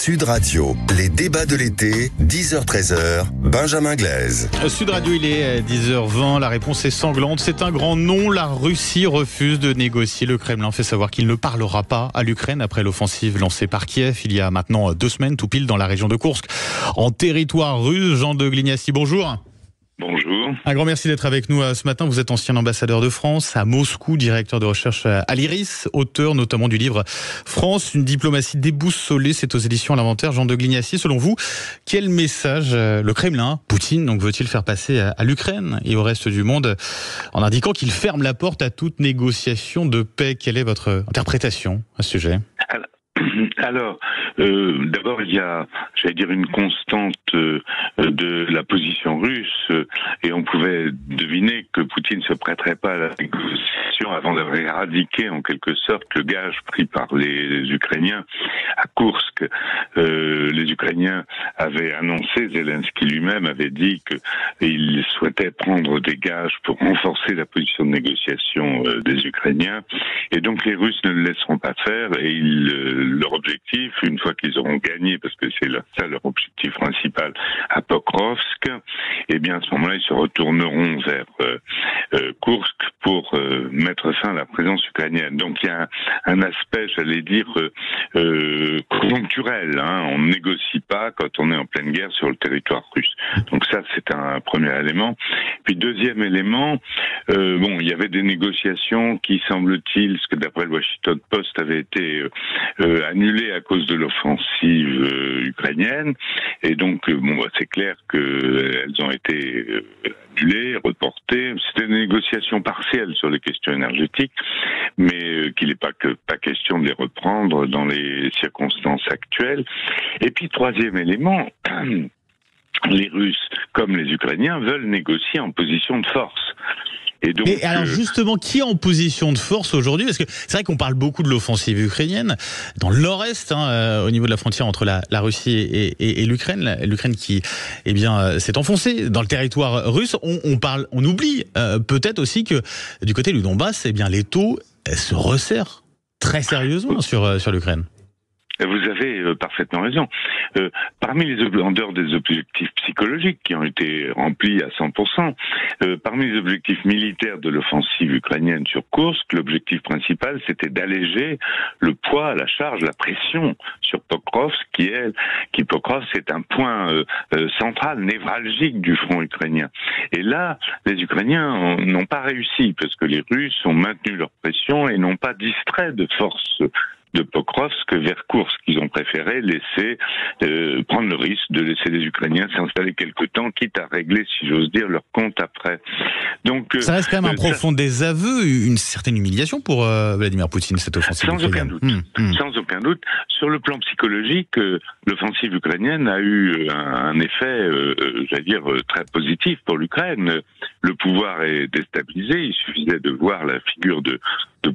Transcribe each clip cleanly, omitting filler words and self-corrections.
Sud Radio, les débats de l'été, 10h-13h, Benjamin Glaise. Sud Radio, il est 10h20, la réponse est sanglante, c'est un grand non, la Russie refuse de négocier. Le Kremlin fait savoir qu'il ne parlera pas à l'Ukraine après l'offensive lancée par Kiev il y a maintenant 2 semaines, tout pile dans la région de Koursk, en territoire russe. Jean de Glignassi, bonjour. Bonjour. Un grand merci d'être avec nous ce matin. Vous êtes ancien ambassadeur de France à Moscou, directeur de recherche à l'IRIS, auteur notamment du livre France, une diplomatie déboussolée. C'est aux éditions à l'Inventaire. Jean de Glignassi, selon vous, quel message le Kremlin, Poutine, donc veut-il faire passer à l'Ukraine et au reste du monde en indiquant qu'il ferme la porte à toute négociation de paix? Quelle est votre interprétation à ce sujet? Alors, d'abord, il y a, j'allais dire, une constante de la position russe, et on pouvait deviner que Poutine ne se prêterait pas à la négociation avant d'avoir éradiqué, en quelque sorte, le gage pris par les Ukrainiens à Koursk. Les Ukrainiens avaient annoncé, Zelensky lui-même avait dit qu'il souhaitait prendre des gages pour renforcer la position de négociation des Ukrainiens, et donc les Russes ne le laisseront pas faire, et leur objectif, une fois qu'ils auront gagné, parce que c'est ça leur objectif principal à Pokrovsk, eh bien à ce moment-là, ils se retourneront vers Koursk pour mettre fin à la présence ukrainienne. Donc il y a un aspect, j'allais dire, conjoncturel. On ne négocie pas quand on est en pleine guerre sur le territoire russe. Donc ça, c'est un premier élément. Puis deuxième élément, il y avait des négociations qui, semble-t-il, ce que d'après le Washington Post avait été annulées à cause de l'offensive ukrainienne, et donc c'est clair qu'elles ont été annulées, reportées. C'était des négociations partielles sur les questions énergétiques, mais qu'il n'est pas question de les reprendre dans les circonstances actuelles. Et puis troisième élément, les Russes comme les Ukrainiens veulent négocier en position de force. Et donc, alors justement, qui est en position de force aujourd'hui? Parce que c'est vrai qu'on parle beaucoup de l'offensive ukrainienne dans le nord-est, au niveau de la frontière entre la Russie et l'Ukraine. L'Ukraine qui, s'est enfoncée dans le territoire russe. On oublie peut-être aussi que du côté du Donbass, les taux se resserrent très sérieusement sur l'Ukraine. Vous avez parfaitement raison. En dehors des objectifs psychologiques qui ont été remplis à 100%, parmi les objectifs militaires de l'offensive ukrainienne sur Koursk, l'objectif principal, c'était d'alléger le poids, la charge, la pression sur Pokrovsk, Pokrovsk est un point central, névralgique du front ukrainien. Et là, les Ukrainiens n'ont pas réussi, parce que les Russes ont maintenu leur pression et n'ont pas distrait de force de Pokrovsk vers Koursk. Ils ont préféré prendre le risque de laisser les Ukrainiens s'installer quelque temps, quitte à régler, si j'ose dire, leur compte après. Donc, ça reste quand même un profond désaveu, une certaine humiliation pour Vladimir Poutine, cette offensive ukrainienne. Sans aucun doute. Sur le plan psychologique, l'offensive ukrainienne a eu un effet, très positif pour l'Ukraine. Le pouvoir est déstabilisé. Il suffisait de voir la figure de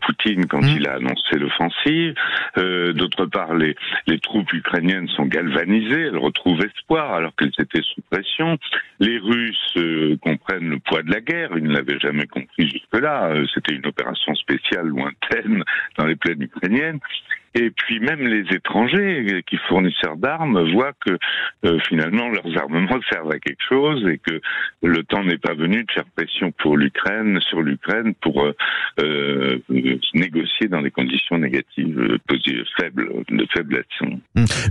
Poutine quand il a annoncé l'offensive. D'autre part, les troupes ukrainiennes sont galvanisées, elles retrouvent espoir alors qu'elles étaient sous pression. Les Russes comprennent le poids de la guerre, ils ne l'avaient jamais compris jusque-là. C'était une opération spéciale lointaine dans les plaines ukrainiennes. Et puis même les étrangers qui fournisseurs d'armes voient que finalement leurs armements servent à quelque chose et que le temps n'est pas venu de faire pression sur l'Ukraine pour négocier dans des conditions négatives, de faiblesse.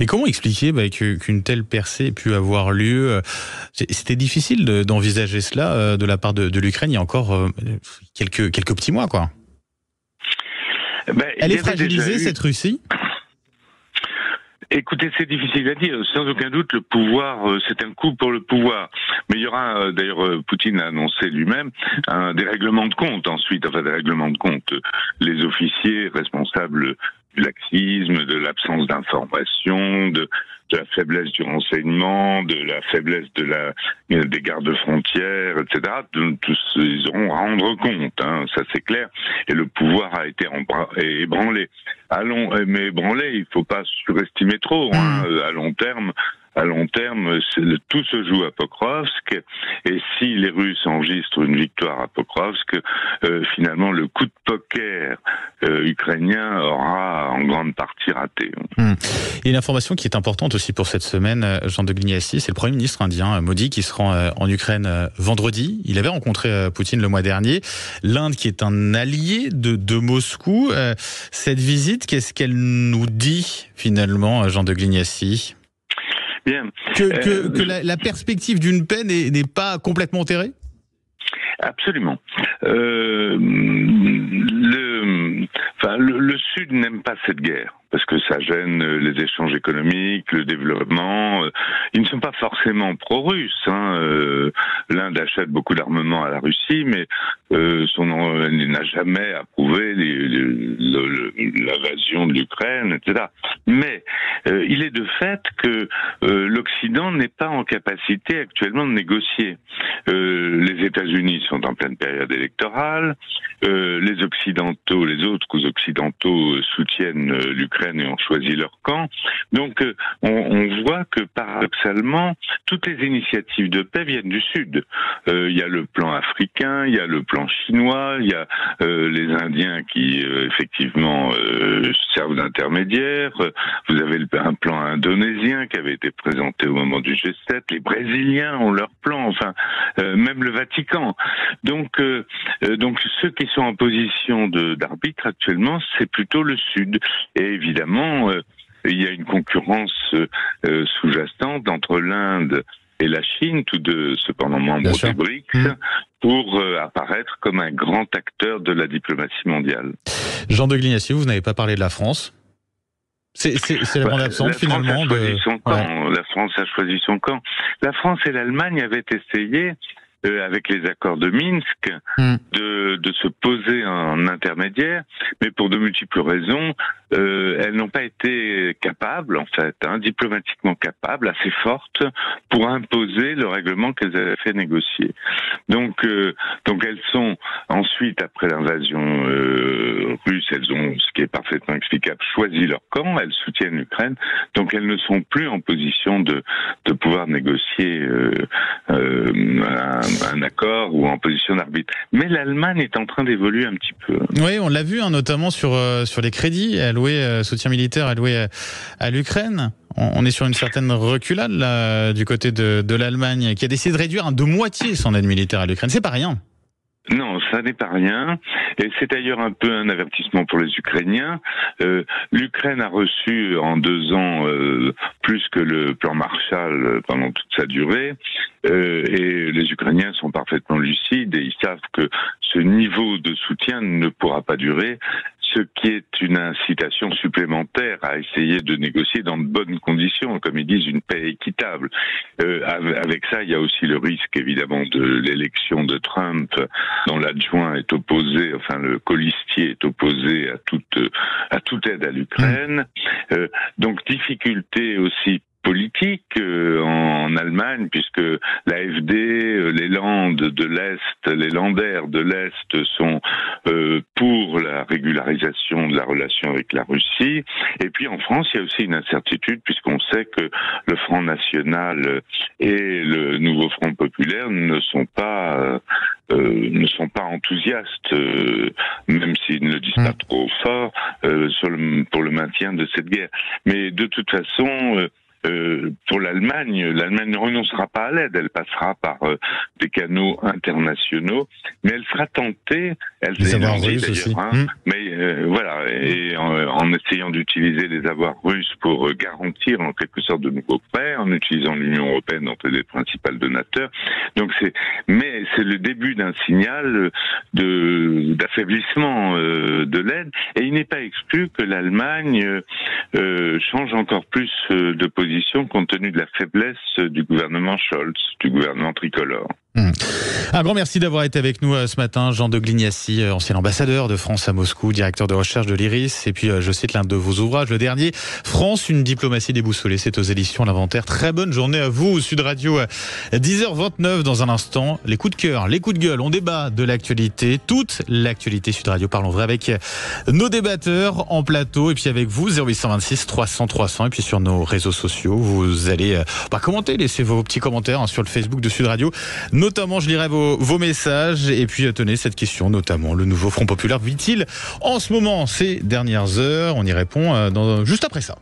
Et comment expliquer qu'une telle percée ait pu avoir lieu? C'était difficile d'envisager cela de la part de l'Ukraine il y a encore quelques petits mois, quoi. Elle est fragilisée, cette Russie? Écoutez, c'est difficile à dire. Sans aucun doute, le pouvoir, c'est un coup pour le pouvoir. Mais il y aura, d'ailleurs, Poutine a annoncé lui-même des règlements de compte ensuite. Des règlements de compte. Les officiers responsables du laxisme, de l'absence d'information, de la faiblesse du renseignement, de la faiblesse des gardes-frontières, etc. Tous, ils auront à rendre compte, ça c'est clair. Et le pouvoir a été ébranlé. Mais ébranlé, il ne faut pas surestimer trop. À long terme, à long terme, tout se joue à Pokrovsk. Et si les Russes enregistrent une victoire à Pokrovsk, finalement, le coup de poker ukrainien aura en grande partie raté. Il y a une information qui est importante aussi pour cette semaine, Jean de Glignassi, c'est le Premier ministre indien, Modi, qui se rend en Ukraine vendredi. Il avait rencontré Poutine le mois dernier. L'Inde, qui est un allié de Moscou. Cette visite, qu'est-ce qu'elle nous dit finalement, Jean de Glignassi ? Bien. Que la perspective d'une paix n'est pas complètement enterrée ? Absolument. Le Sud n'aime pas cette guerre parce que ça gêne les échanges économiques, le développement. Ils ne sont pas forcément pro-russes. L'Inde achète beaucoup d'armements à la Russie, mais elle n'a jamais approuvé l'invasion de l'Ukraine, etc. Mais il est de fait que l'Occident n'est pas en capacité actuellement de négocier. Les États-Unis sont en pleine période électorale. Les autres occidentaux soutiennent l'Ukraine et ont choisi leur camp. Donc on voit que paradoxalement, toutes les initiatives de paix viennent du Sud. Il y a le plan africain, il y a le plan chinois, il y a les Indiens qui effectivement servent d'intermédiaires. Vous avez un plan indonésien qui avait été présenté au moment du G7. Les Brésiliens ont leur plan, enfin même le Vatican. Donc ceux qui sont en position d'arbitre actuellement, c'est plutôt le Sud. Et évidemment, il y a une concurrence sous-jacente entre l'Inde et la Chine, tous deux cependant membres des BRICS, pour apparaître comme un grand acteur de la diplomatie mondiale. Jean de Glignassi, vous n'avez pas parlé de la France ? C'est la bande absente finalement La France a choisi son camp. La France et l'Allemagne avaient essayé, avec les accords de Minsk, de se poser en intermédiaire, mais pour de multiples raisons, elles n'ont pas été capables, en fait, diplomatiquement capables, assez fortes, pour imposer le règlement qu'elles avaient fait négocier. Donc elles sont ensuite, après l'invasion russe, elles ont, ce qui est parfaitement explicable, choisi leur camp, elles soutiennent l'Ukraine, donc elles ne sont plus en position de pouvoir négocier un accord ou en position d'arbitre. Mais l'Allemagne est en train d'évoluer un petit peu. Oui, on l'a vu, notamment sur les crédits alloués, soutien militaire alloué à l'Ukraine. On est sur une certaine reculade là, du côté de l'Allemagne, qui a décidé de réduire de moitié son aide militaire à l'Ukraine. C'est pas rien. Non, ça n'est pas rien. Et c'est d'ailleurs un peu un avertissement pour les Ukrainiens. L'Ukraine a reçu en 2 ans plus que le plan Marshall pendant toute sa durée. Et les Ukrainiens sont parfaitement lucides et ils savent que ce niveau de soutien ne pourra pas durer, ce qui est une incitation supplémentaire à essayer de négocier dans de bonnes conditions, comme ils disent, une paix équitable. Avec ça, il y a aussi le risque, évidemment, de l'élection de Trump, dont l'adjoint est opposé, enfin le colistier est opposé à toute aide à l'Ukraine. Donc difficulté aussi politique en Allemagne, puisque l'AfD, les Landes de l'Est, les Länder de l'Est sont pour la régularisation de la relation avec la Russie. Et puis en France, il y a aussi une incertitude, puisqu'on sait que le Front National et le Nouveau Front Populaire ne sont pas enthousiastes, même s'ils ne le disent pas trop fort, pour le maintien de cette guerre. Mais de toute façon, pour l'Allemagne ne renoncera pas à l'aide, elle passera par des canaux internationaux, mais elle sera tentée, les avoirs russes aussi. Mais voilà, et en essayant d'utiliser les avoirs russes pour garantir en quelque sorte de nouveaux prêts, en utilisant l'Union européenne dont elle est le principal donateur. Donc c'est le début d'un signal d'affaiblissement de l'aide, et il n'est pas exclu que l'Allemagne change encore plus de position compte tenu de la faiblesse du gouvernement Scholz, du gouvernement tricolore. Un grand merci d'avoir été avec nous ce matin, Jean de Glignassi, ancien ambassadeur de France à Moscou, directeur de recherche de l'IRIS. Et puis, je cite l'un de vos ouvrages, le dernier, France, une diplomatie déboussolée. C'est aux éditions L'Inventaire. Très bonne journée à vous, Sud Radio, 10h29. Dans un instant, les coups de cœur, les coups de gueule. On débat de l'actualité, toute l'actualité Sud Radio. Parlons vrai avec nos débatteurs en plateau. Et puis avec vous, 0826 300 300. Et puis sur nos réseaux sociaux, vous allez commenter, laissez vos petits commentaires sur le Facebook de Sud Radio. Notamment, je lirai vos messages. Et puis, tenez cette question, notamment, le nouveau Front Populaire vit-il en ce moment, ces dernières heures? On y répond juste après ça.